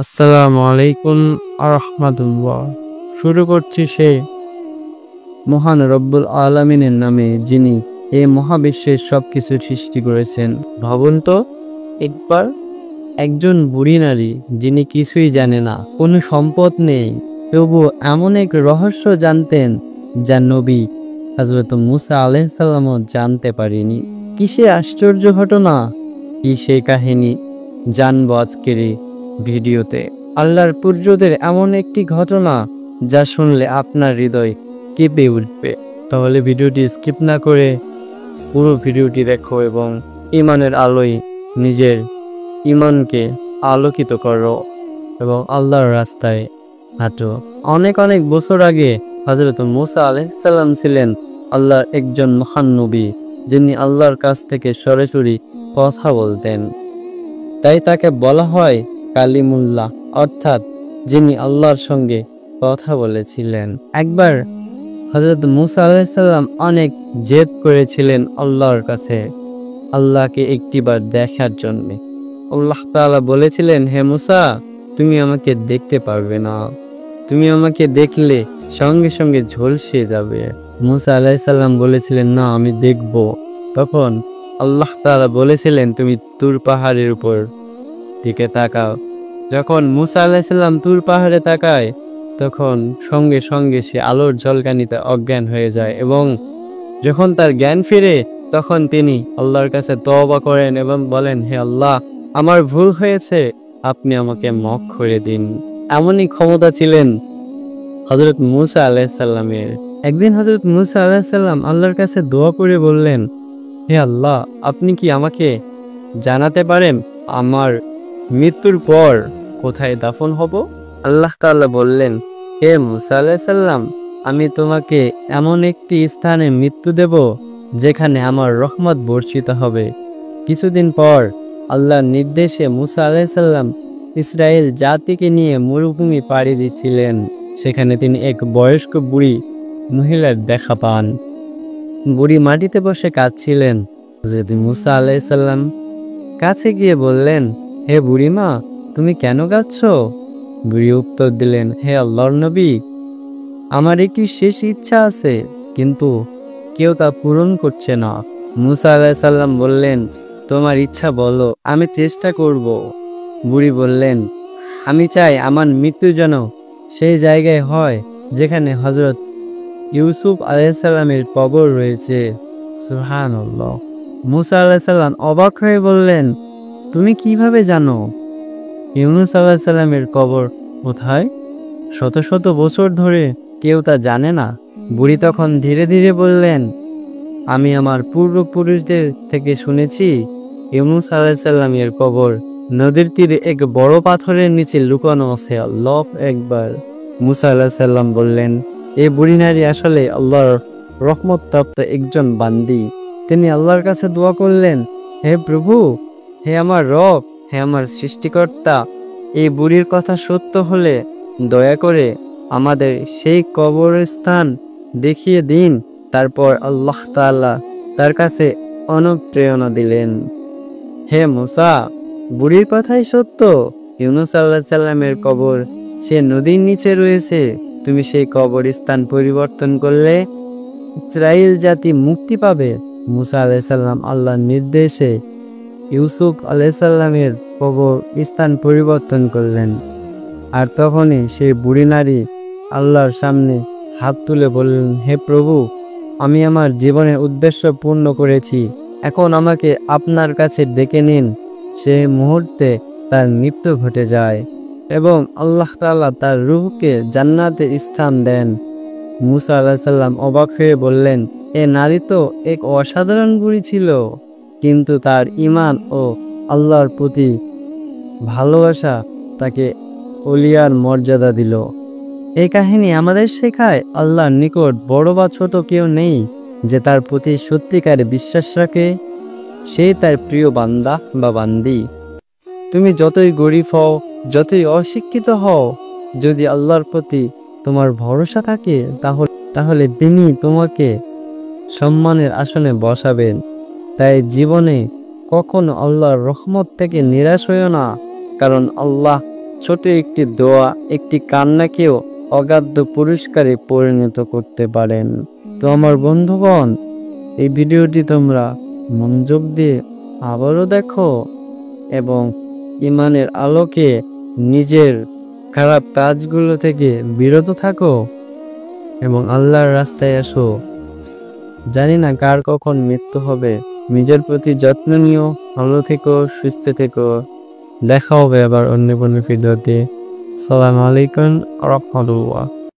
আসসালামু আলাইকুম আরহামাতুল্লাহ। শুরু করছি সে মহান রব্বুল আলামিনের নামে, যিনি এই মহাবিশ্বের সবকিছু সৃষ্টি করেছেন। ভাবুন তো একবার, একজন বুড়ি নারী যিনি কিছুই জানে না, কোনো সম্পদ নেই, তবু এমন এক রহস্য জানতেন যা নবী হযরত মুসা আলাইহিস সালামও জানতে পারেনি। কিসে আশ্চর্য ঘটনা, কি সেই কাহিনী জানবো আজকের এই ভিডিওতে। আল্লাহর পুত্রদের এমন একটি ঘটনা যা শুনলে আপনার হৃদয় কেঁপে উঠবে। তাহলে ভিডিওটি স্কিপ না করে পুরো ভিডিওটি দেখো এবং ঈমানের আলোয় নিজের ঈমানকে আলোকিত করো এবং আল্লাহর রাস্তায় হাঁটো। অনেক অনেক বছর আগে হযরত মুসা আলাইহিস সালাম ছিলেন আল্লাহর একজন মহান নবী, যিনি আল্লাহর কাছ থেকে সরাসরি কথা বলতেন। তাই তাকে বলা হয় কালিমুল্লাহ, অর্থাৎ যিনি আল্লাহর সঙ্গে কথা বলেছিলেন। একবার হযরত মুসা আলাইহিস সালাম অনেক জেদ করেছিলেন আল্লাহর কাছে আল্লাহকে একটিবার দেখার জন্য। আল্লাহ তাআলা বলেছিলেন, হে মুসা, তুমি আমাকে দেখতে পারবে না, তুমি আমাকে দেখলে সঙ্গে সঙ্গে ঝলসে যাবে। মুসা আলাইহিস সালাম বলেছিলেন, না, আমি দেখব। তখন আল্লাহ তাআলা বলেছিলেন, তুমি তুর পাহাড়ের উপর দিকে তাকাও। যখন মুসা আলাইহিস সালাম তুর পাহাড়ে তাকায়, তখন সঙ্গে সঙ্গে সে আলোর ঝলকানিতে অজ্ঞান হয়ে যায় এবং যখন তার জ্ঞান ফিরে, তখন তিনি আল্লাহর কাছে তওবা করেন এবং বলেন, হে আল্লাহ, আমার ভুল হয়েছে, আপনি আমাকে মাফ করে দিন। এমনই ক্ষমতা ছিলেন হযরত মুসা আলাইহিস সালামের। একদিন হযরত মুসা আলাইহিস সালাম আল্লাহর কাছে দোয়া করে বললেন, হে আল্লাহ, আপনি কি আমাকে জানাতে পারেন আমার মৃত্যুর পর কোথায় দাফন হব? আল্লাহ তাআলা বললেন, হে মুসা আলাইহিস সালাম, আমি তোমাকে এমন একটি স্থানে মৃত্যু দেব যেখানে আমার রহমত বর্ষিত হবে। কিছুদিন পর আল্লাহর নির্দেশে মুসা আলাইহিস সালাম ইসরায়েল জাতিকে নিয়ে মরুভূমি পাড়ি দিচ্ছিলেন। সেখানে তিনি এক বয়স্ক বুড়ি মহিলার দেখা পান। বুড়ি মাটিতে বসে কাঁদছিলেন। হযরত মুসা আলাইহিস সালাম কাছে গিয়ে বললেন, হে বুড়িমা, তুমি কেন কাঁদছো? বুড়ি উত্তর দিলেন, হে আল্লাহর নবী, আমার একটি শেষ ইচ্ছা আছে, কিন্তু কেউ তা পূরণ করছে না। মুসা আলাইহিস সালাম বললেন, তোমার ইচ্ছা বলো, আমি চেষ্টা করব। বুড়ি বললেন, আমি চাই আমার মৃত্যু যেন সেই জায়গায় হয় যেখানে হযরত ইউসুফ আলাইহিস সালামের কবর রয়েছে। সুবহানাল্লাহ। মুসা আলাইহিস সালাম অবাক হয়ে বললেন, তুমি কিভাবে জানো ইউনুস আলাইহিস সালামের কবর কোথায়? শত শত বছর ধরে কেউ তা জানে না। বুড়ি তখন ধীরে ধীরে বললেন, আমি আমার পূর্বপুরুষদের থেকে শুনেছি ইউনুস আলাইহিস সালামের কবর নদীর তীরে এক বড় পাথরের নিচে লুকানো আছে। আল্লাহু আকবার। মুসা আলাইহিস সালাম বললেন, এই বুড়ি নারী আসলে আল্লাহর রহমতপ্রাপ্ত একজন বান্দি। তিনি আল্লাহর কাছে দোয়া করলেন, হে প্রভু, হে আমার রব, হে আমার সৃষ্টিকর্তা, এই বুড়ির কথা সত্য হলে দয়া করে আমাদের সেই কবরস্থান দেখিয়ে দিন। তারপর আল্লাহ তাআলা তার কাছে অনুপ্রেরণা দিলেন, হে মুসা, বুড়ির কথাই সত্য, ইউনুস আলাইহিস সালামের কবর সে নদীর নিচে রয়েছে। তুমি সেই কবরস্থান পরিবর্তন করলে ইসরায়েল জাতি মুক্তি পাবে। মুসা আলাইহিস সালাম আল্লাহর নির্দেশে ইউসুফ আলাইহিস সালামের কবর স্থান পরিবর্তন করলেন। আর তখনই সেই বুড়ি নারী আল্লাহর সামনে হাত তুলে বললেন, হে প্রভু, আমি আমার জীবনের উদ্দেশ্য পূর্ণ করেছি, এখন আমাকে আপনার কাছে ডেকে নিন। সেই মুহূর্তে তার মৃত্যু ঘটে যায় এবং আল্লাহ তাআলা তার রূহকে জান্নাতে স্থান দেন। মুসা আলাইহিস সালাম অবাক হয়ে বললেন, এ নারী তো এক অসাধারণ বুড়ি ছিল, কিন্তু তার ঈমান ও আল্লাহর প্রতি ভালোবাসা তাকে ওলিয়ার মর্যাদা দিল। এই কাহিনী আমাদের শেখায়, আল্লাহর নিকট বড় বা ছোট কেউ নেই। যে তার প্রতি সত্যিকারে বিশ্বাস রাখে, সেই তার প্রিয় বান্দা বা বান্দি। তুমি যতই গরিব হও, যতই অশিক্ষিত হও, যদি আল্লাহর প্রতি তোমার ভরসা থাকে, তাহলে তিনি তোমাকে সম্মানের আসনে বসাবেন। তাই জীবনে কখনো আল্লাহর রহমত থেকে নিরাশ হইও না, কারণ আল্লাহ ছোট একটি দোয়া, একটি কান্নাকেও অগাধ্য পুরস্কারে পরিণত করতে পারেন। তো আমার বন্ধুগণ, এই ভিডিওটি তোমরা মনোযোগ দিয়ে আবারও দেখো এবং ইমানের আলোকে নিজের খারাপ কাজগুলো থেকে বিরত থাকো এবং আল্লাহর রাস্তায় আসো। জানি না কার কখন মৃত্যু হবে। নিজের প্রতি যত্ন নিও, ভালো থেকো, সুস্থ থেকো। দেখা হবে আবার অন্য কোনো ভিডিওতে। আসসালামু আলাইকুম ওয়া রাহমাতুল্লাহ।